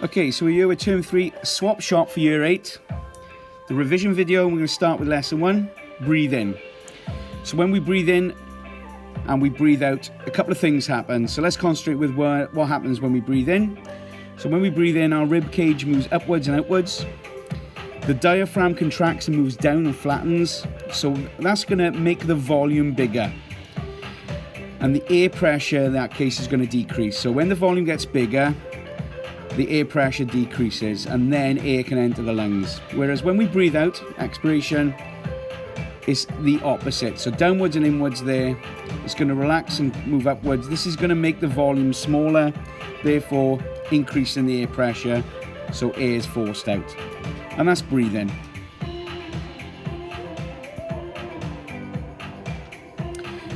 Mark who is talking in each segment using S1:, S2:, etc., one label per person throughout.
S1: Okay, so we're here with term 3, swap shop for year 8. The revision video, we're going to start with lesson 1, breathe in. So when we breathe in and we breathe out, a couple of things happen. So let's concentrate with what happens when we breathe in. So when we breathe in, our rib cage moves upwards and outwards. The diaphragm contracts and moves down and flattens. So that's going to make the volume bigger. And the air pressure in that case is going to decrease. So when the volume gets bigger, the air pressure decreases and then air can enter the lungs. Whereas when we breathe out, expiration is the opposite. So downwards and inwards there, it's going to relax and move upwards. This is going to make the volume smaller, therefore increasing the air pressure, so air is forced out. And that's breathing.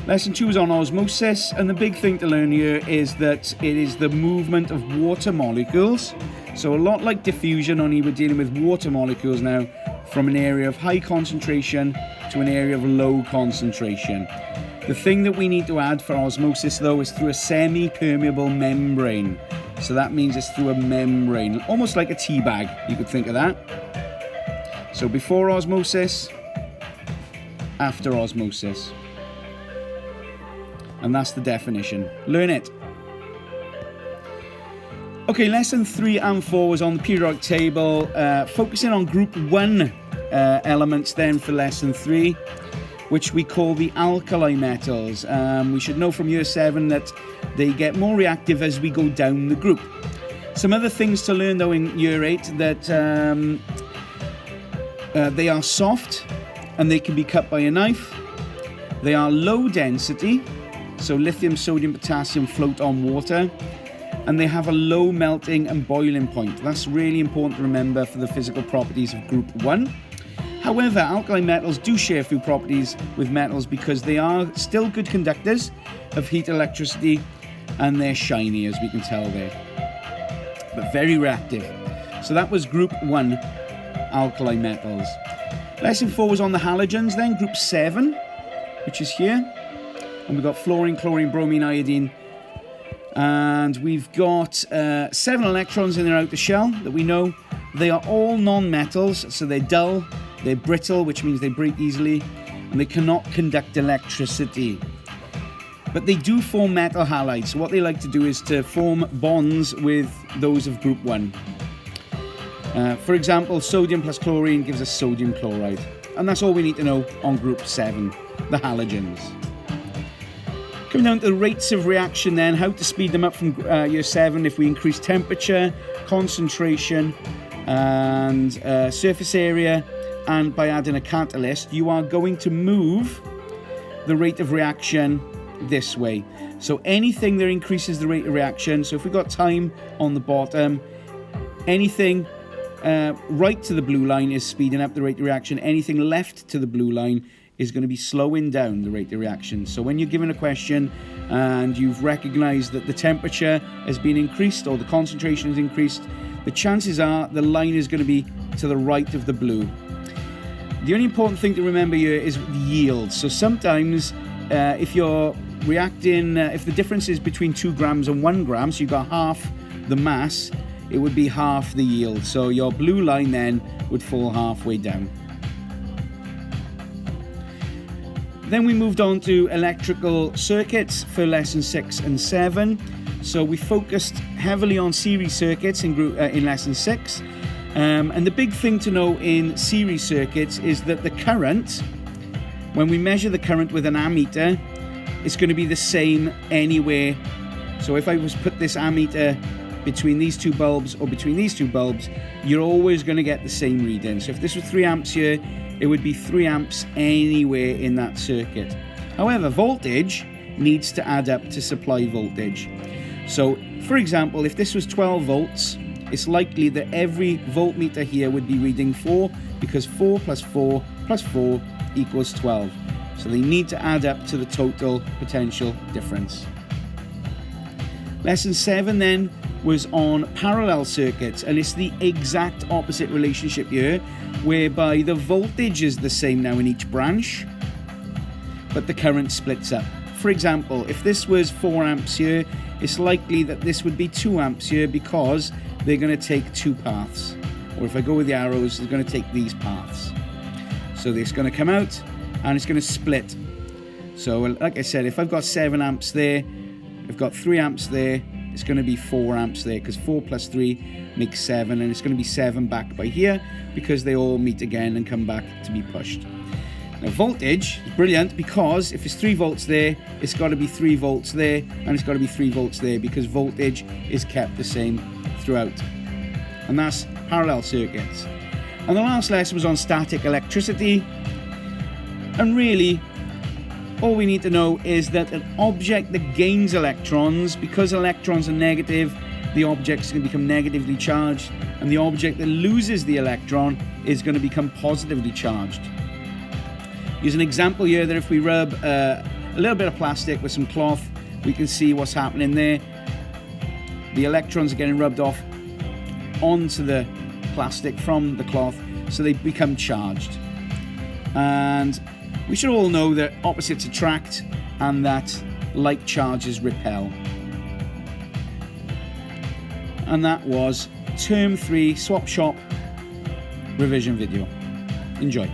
S1: Lesson 2 is on osmosis, and the big thing to learn here is that it is the movement of water molecules. So a lot like diffusion, only we're dealing with water molecules now from an area of high concentration to an area of low concentration. The thing that we need to add for osmosis though is through a semi-permeable membrane. So that means it's through a membrane, almost like a tea bag, you could think of that. So before osmosis, after osmosis. And that's the definition. Learn it. Okay, lesson 3 and 4 was on the periodic table, focusing on group 1 elements then for lesson 3, which we call the alkali metals. We should know from year 7 that they get more reactive as we go down the group. Some other things to learn though in year 8, that they are soft and they can be cut by a knife. They are low density. So lithium, sodium, potassium float on water, and they have a low melting and boiling point. That's really important to remember for the physical properties of group 1. However, alkali metals do share a few properties with metals because they are still good conductors of heat, electricity, and they're shiny, as we can tell there, but very reactive. So that was group 1, alkali metals. Lesson 4 was on the halogens then, group 7, which is here. And we've got fluorine, chlorine, bromine, iodine. And we've got 7 electrons in their outer shell that we know. They are all non-metals, so they're dull, they're brittle, which means they break easily, and they cannot conduct electricity. But they do form metal halides. So what they like to do is to form bonds with those of group 1. For example, sodium plus chlorine gives us sodium chloride. And that's all we need to know on group 7, the halogens. Coming down to the rates of reaction then, how to speed them up from year 7 if we increase temperature, concentration and surface area, and by adding a catalyst, you are going to move the rate of reaction this way. So anything that increases the rate of reaction, so if we've got time on the bottom, anything right to the blue line is speeding up the rate of reaction, anything left to the blue line is going to be slowing down the rate of reaction. So when you're given a question and you've recognized that the temperature has been increased or the concentration has increased, the chances are the line is going to be to the right of the blue. The only important thing to remember here is the yield. So sometimes if you're reacting, if the difference is between 2 grams and 1 gram, so you've got half the mass, it would be half the yield. So your blue line then would fall halfway down. Then we moved on to electrical circuits for lesson 6 and 7. So we focused heavily on series circuits in lesson 6. And the big thing to know in series circuits is that the current, when we measure the current with an ammeter, it's going to be the same anywhere. So if I was put this ammeter between these 2 bulbs or between these 2 bulbs, you're always going to get the same reading. So if this was 3 amps here, it would be 3 amps anywhere in that circuit. However, voltage needs to add up to supply voltage. So, for example, if this was 12 volts, it's likely that every voltmeter here would be reading 4, because 4 plus 4 plus 4 equals 12. So they need to add up to the total potential difference. Lesson 7 then was on parallel circuits, and it's the exact opposite relationship here, whereby the voltage is the same now in each branch, but the current splits up. for example, if this was 4 amps here, it's likely that this would be 2 amps here because they're going to take 2 paths. Or if I go with the arrows, they're going to take these paths. So it's going to come out and it's going to split. So like I said, if I've got 7 amps there, I've got 3 amps there, it's going to be 4 amps there because 4 plus 3 makes 7, and it's going to be 7 back by here because they all meet again and come back to be pushed. Now voltage is brilliant because if it's 3 volts there, it's got to be 3 volts there, and it's got to be 3 volts there because voltage is kept the same throughout. And that's parallel circuits. And the last lesson was on static electricity. And really, all we need to know is that an object that gains electrons, because electrons are negative, the object is going to become negatively charged, and the object that loses the electron is going to become positively charged. Use an example here that if we rub a little bit of plastic with some cloth, we can see what's happening there. The electrons are getting rubbed off onto the plastic from the cloth, so they become charged. And we should all know that opposites attract and that like charges repel. And that was Term 3 Swap Shop revision video. Enjoy.